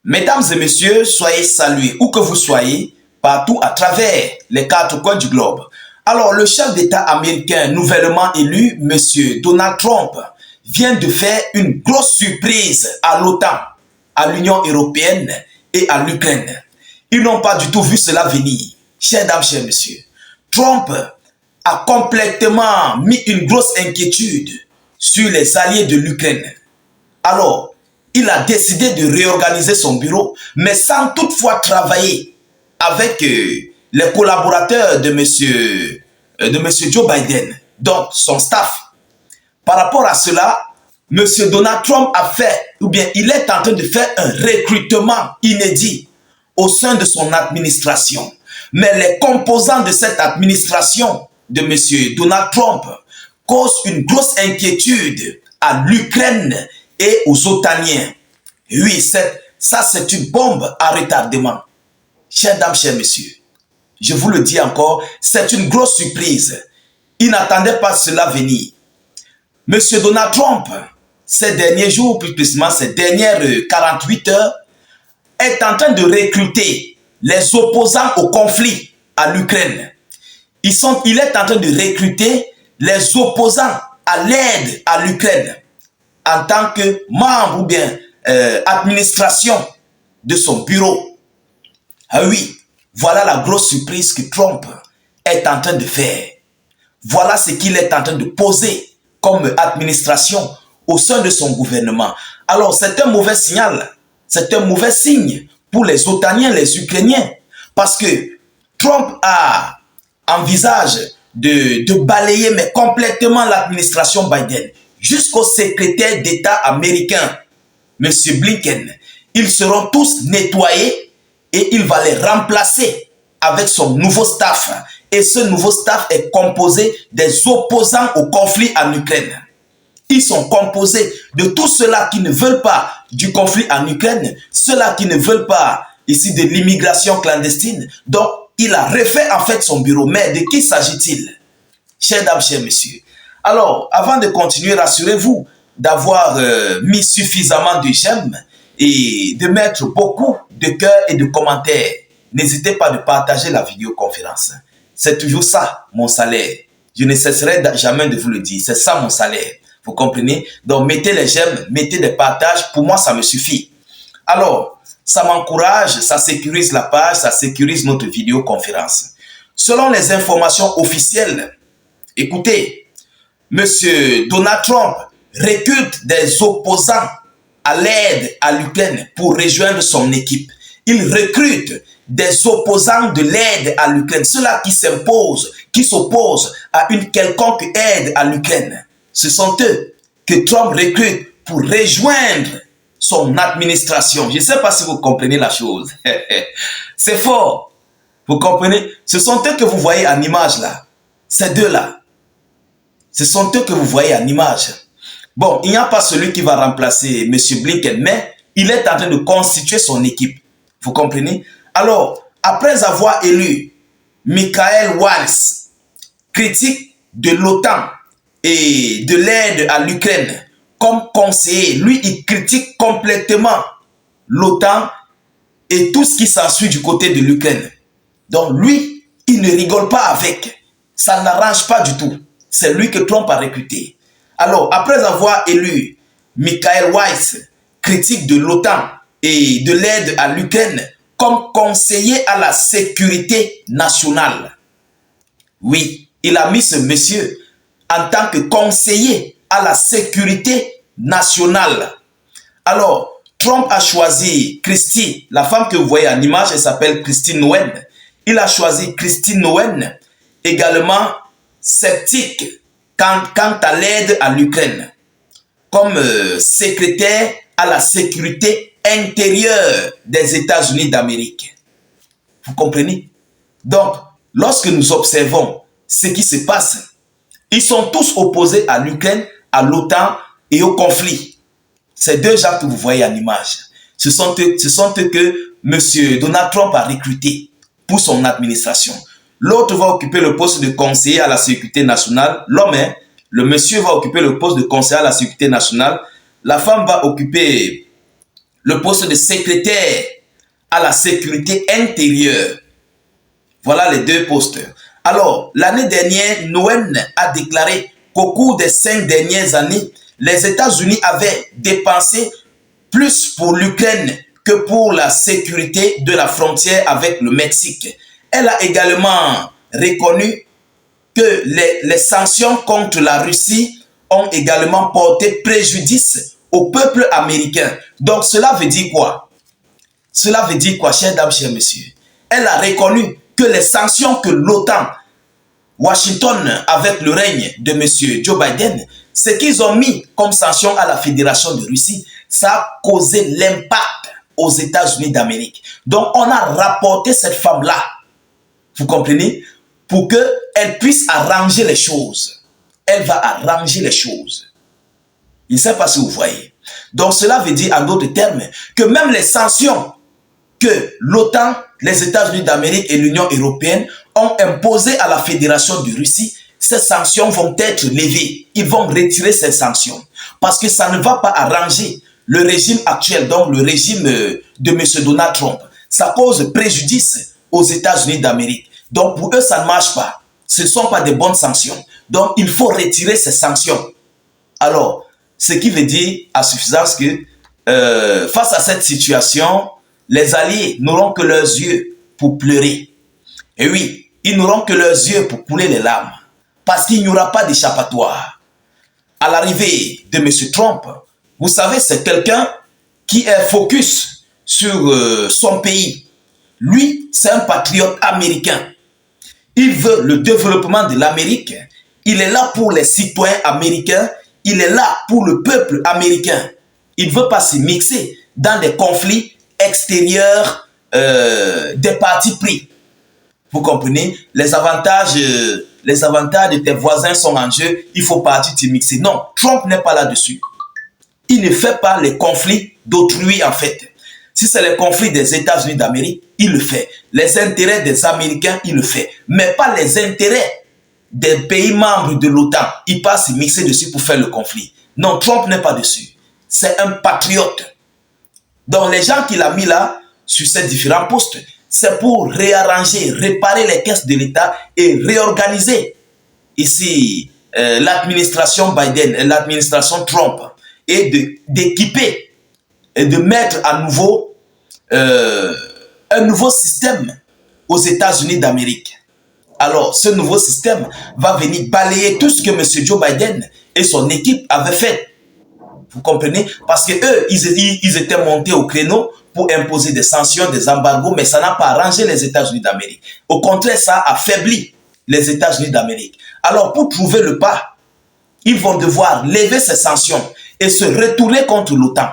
Mesdames et messieurs, soyez salués où que vous soyez, partout à travers les quatre coins du globe. Alors, le chef d'État américain nouvellement élu, Monsieur Donald Trump, vient de faire une grosse surprise à l'OTAN, à l'Union européenne et à l'Ukraine. Ils n'ont pas du tout vu cela venir. Chers dames, chers messieurs, Trump a complètement mis une grosse inquiétude sur les alliés de l'Ukraine. Alors, il a décidé de réorganiser son bureau, mais sans toutefois travailler avec les collaborateurs de monsieur Joe Biden, donc son staff. Par rapport à cela, monsieur Donald Trump a fait, ou bien il est en train de faire un recrutement inédit au sein de son administration. Mais les composants de cette administration de monsieur Donald Trump causent une grosse inquiétude à l'Ukraine et aux Otaniens. Oui, ça c'est une bombe à retardement. Chères dames, chers messieurs, je vous le dis encore, c'est une grosse surprise. Ils n'attendaient pas cela venir. Monsieur Donald Trump, ces derniers jours, plus précisément ces dernières 48 heures, est en train de recruter les opposants au conflit à l'Ukraine. Il est en train de recruter les opposants à l'aide à l'Ukraine en tant que membre ou bien administration de son bureau. Ah oui, voilà la grosse surprise que Trump est en train de faire. Voilà ce qu'il est en train de poser comme administration au sein de son gouvernement. Alors c'est un mauvais signal, c'est un mauvais signe pour les Otaniens, les Ukrainiens, parce que Trump envisage de balayer mais complètement l'administration Biden jusqu'au secrétaire d'État américain, M. Blinken. Ils seront tous nettoyés et il va les remplacer avec son nouveau staff. Et ce nouveau staff est composé des opposants au conflit en Ukraine. Ils sont composés de tous ceux-là qui ne veulent pas du conflit en Ukraine, ceux-là qui ne veulent pas ici de l'immigration clandestine. Donc, il a refait en fait son bureau. Mais de qui s'agit-il? Chers dames, chers messieurs. Alors, avant de continuer, rassurez-vous d'avoir mis suffisamment de j'aime et de mettre beaucoup de cœurs et de commentaires. N'hésitez pas de partager la vidéoconférence. C'est toujours ça, mon salaire. Je ne cesserai jamais de vous le dire. C'est ça, mon salaire. Vous comprenez? Donc, mettez les j'aime, mettez des partages. Pour moi, ça me suffit. Alors, ça m'encourage, ça sécurise la page, ça sécurise notre vidéoconférence. Selon les informations officielles, écoutez, Monsieur Donald Trump recrute des opposants à l'aide à l'Ukraine pour rejoindre son équipe. Il recrute des opposants de l'aide à l'Ukraine, ceux-là qui s'imposent, qui s'opposent à une quelconque aide à l'Ukraine. Ce sont eux que Trump recrute pour rejoindre son administration. Je ne sais pas si vous comprenez la chose. C'est fort. Vous comprenez? Ce sont eux que vous voyez en image là. Ces deux-là. Ce sont eux que vous voyez en image. Bon, il n'y a pas celui qui va remplacer M. Blinken, mais il est en train de constituer son équipe. Vous comprenez? Alors, après avoir élu Michael Waltz, critique de l'OTAN et de l'aide à l'Ukraine, comme conseiller, lui, il critique complètement l'OTAN et tout ce qui s'ensuit du côté de l'Ukraine. Donc, lui, il ne rigole pas avec. Ça ne l'arrange pas du tout. C'est lui que Trump a recruté. Alors, après avoir élu Michael Waltz, critique de l'OTAN et de l'aide à l'Ukraine, comme conseiller à la sécurité nationale. Oui, il a mis ce monsieur en tant que conseiller à la sécurité nationale. Alors, Trump a choisi Christine, la femme que vous voyez en image, elle s'appelle Christine Nowen. Il a choisi Christine Nowen, également sceptique quant à l'aide à l'Ukraine, comme secrétaire à la sécurité intérieure des États-Unis d'Amérique. Vous comprenez? Donc, lorsque nous observons ce qui se passe, ils sont tous opposés à l'Ukraine, à l'OTAN et au conflit. Ces deux gens que vous voyez en image, ce sont eux que M. Donald Trump a recrutés pour son administration. L'autre va occuper le poste de conseiller à la sécurité nationale. L'homme, le monsieur va occuper le poste de conseiller à la sécurité nationale. La femme va occuper le poste de secrétaire à la sécurité intérieure. Voilà les deux postes. Alors, l'année dernière, Noël a déclaré qu'au cours des 5 dernières années, les États-Unis avaient dépensé plus pour l'Ukraine que pour la sécurité de la frontière avec le Mexique. Elle a également reconnu que les sanctions contre la Russie ont également porté préjudice au peuple américain. Donc cela veut dire quoi? Cela veut dire quoi, chers dames, chers messieurs? Elle a reconnu que les sanctions que l'OTAN, Washington, avec le règne de M. Joe Biden, ce qu'ils ont mis comme sanction à la Fédération de Russie, ça a causé l'impact aux États-Unis d'Amérique. Donc on a rapporté cette femme-là, vous comprenez, pour qu'elle puisse arranger les choses. Elle va arranger les choses. Je ne sais pas si vous voyez. Donc cela veut dire en d'autres termes que même les sanctions que l'OTAN, les États-Unis d'Amérique et l'Union européenne ont imposées à la Fédération de Russie, ces sanctions vont être levées. Ils vont retirer ces sanctions. Parce que ça ne va pas arranger le régime actuel, donc le régime de M. Donald Trump. Ça cause préjudice aux États-Unis d'Amérique. Donc pour eux, ça ne marche pas. Ce ne sont pas de bonnes sanctions. Donc il faut retirer ces sanctions. Alors, ce qui veut dire à suffisance que face à cette situation, les alliés n'auront que leurs yeux pour pleurer. Et oui, ils n'auront que leurs yeux pour couler les larmes. Parce qu'il n'y aura pas d'échappatoire. À l'arrivée de M. Trump, vous savez, c'est quelqu'un qui est focus sur son pays. Lui, c'est un patriote américain. Il veut le développement de l'Amérique. Il est là pour les citoyens américains. Il est là pour le peuple américain. Il ne veut pas se mixer dans des conflits extérieurs des partis pris. Vous comprenez? Les avantages de tes voisins sont en jeu. Il faut partir te mixer. Non, Trump n'est pas là-dessus. Il ne fait pas les conflits d'autrui en fait. Si c'est les conflits des États-Unis d'Amérique, il le fait. Les intérêts des Américains, il le fait. Mais pas les intérêts des pays membres de l'OTAN. Il passe se mixer dessus pour faire le conflit. Non, Trump n'est pas dessus. C'est un patriote. Donc les gens qu'il a mis là, sur ces différents postes, c'est pour réarranger, réparer les caisses de l'État et réorganiser ici l'administration Biden, l'administration Trump, et d'équiper et de mettre à nouveau un nouveau système aux États-Unis d'Amérique. Alors, ce nouveau système va venir balayer tout ce que M. Joe Biden et son équipe avaient fait. Vous comprenez? Parce que eux, ils étaient montés au créneau pour imposer des sanctions, des embargos, mais ça n'a pas arrangé les États-Unis d'Amérique. Au contraire, ça a affaibli les États-Unis d'Amérique. Alors, pour trouver le pas, ils vont devoir lever ces sanctions et se retourner contre l'OTAN.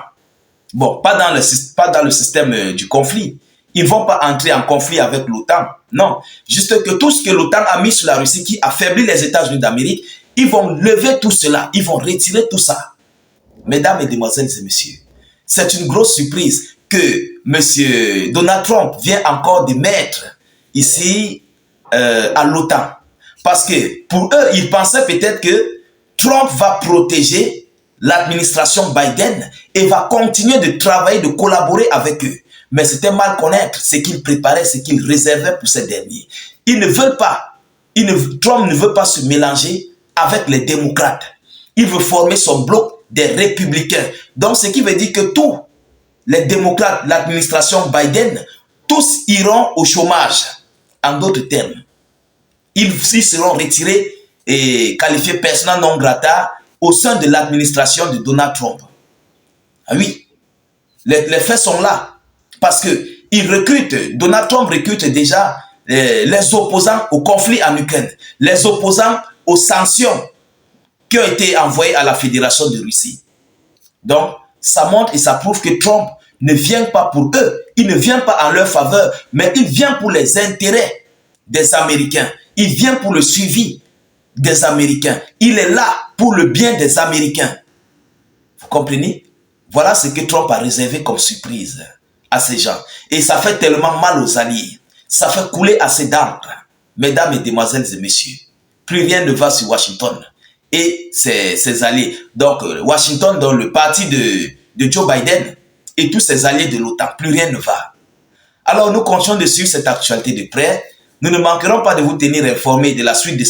Bon, pas dans le système du conflit. Ils ne vont pas entrer en conflit avec l'OTAN. Non. Juste que tout ce que l'OTAN a mis sur la Russie qui affaiblit les États-Unis d'Amérique, ils vont lever tout cela. Ils vont retirer tout ça. Mesdames, Mesdemoiselles et Messieurs, c'est une grosse surprise que M. Donald Trump vient encore de mettre ici à l'OTAN. Parce que pour eux, ils pensaient peut-être que Trump va protéger l'administration Biden et va continuer de travailler, de collaborer avec eux. Mais c'était mal connaître ce qu'il préparait, ce qu'il réservait pour ces derniers. Ils ne veulent pas, Trump ne veut pas se mélanger avec les démocrates. Il veut former son bloc des républicains. Donc, ce qui veut dire que tous les démocrates, l'administration Biden, tous iront au chômage. En d'autres termes, ils seront retirés et qualifiés persona non grata au sein de l'administration de Donald Trump. Ah oui, les faits sont là. Parce que Donald Trump recrute déjà les opposants au conflit en Ukraine, les opposants aux sanctions qui ont été envoyées à la Fédération de Russie. Donc, ça montre et ça prouve que Trump ne vient pas pour eux, il ne vient pas en leur faveur, mais il vient pour les intérêts des Américains. Il vient pour le suivi des Américains. Il est là pour le bien des Américains. Vous comprenez? Voilà ce que Trump a réservé comme surprise à ces gens. Et ça fait tellement mal aux alliés. Ça fait couler assez d'encre. Mesdames, Mesdemoiselles et Messieurs, plus rien ne va sur Washington et ses alliés. Donc, Washington, dans le parti de Joe Biden, et tous ses alliés de l'OTAN. Plus rien ne va. Alors nous comptons de suivre cette actualité de près. Nous ne manquerons pas de vous tenir informés de la suite de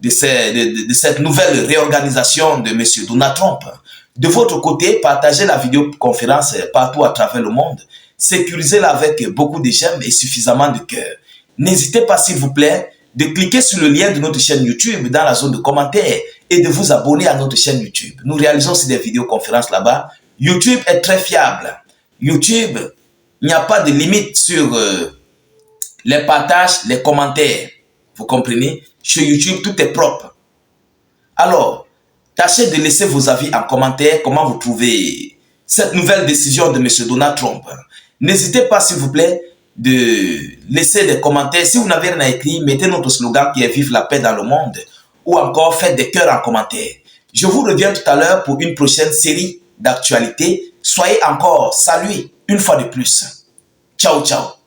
cette nouvelle réorganisation de M. Donald Trump. De votre côté, partagez la vidéoconférence partout à travers le monde. Sécurisez-la avec beaucoup de j'aime et suffisamment de cœur. N'hésitez pas, s'il vous plaît, de cliquer sur le lien de notre chaîne YouTube dans la zone de commentaires et de vous abonner à notre chaîne YouTube. Nous réalisons aussi des vidéoconférences là-bas. YouTube est très fiable. YouTube, il n'y a pas de limite sur les partages, les commentaires. Vous comprenez? Sur YouTube, tout est propre. Alors, tâchez de laisser vos avis en commentaire, comment vous trouvez cette nouvelle décision de M. Donald Trump. N'hésitez pas, s'il vous plaît, de laisser des commentaires. Si vous n'avez rien à écrire, mettez notre slogan qui est « Vive la paix dans le monde » ou encore faites des cœurs en commentaire. Je vous reviens tout à l'heure pour une prochaine série d'actualités. Soyez encore salués une fois de plus. Ciao, ciao.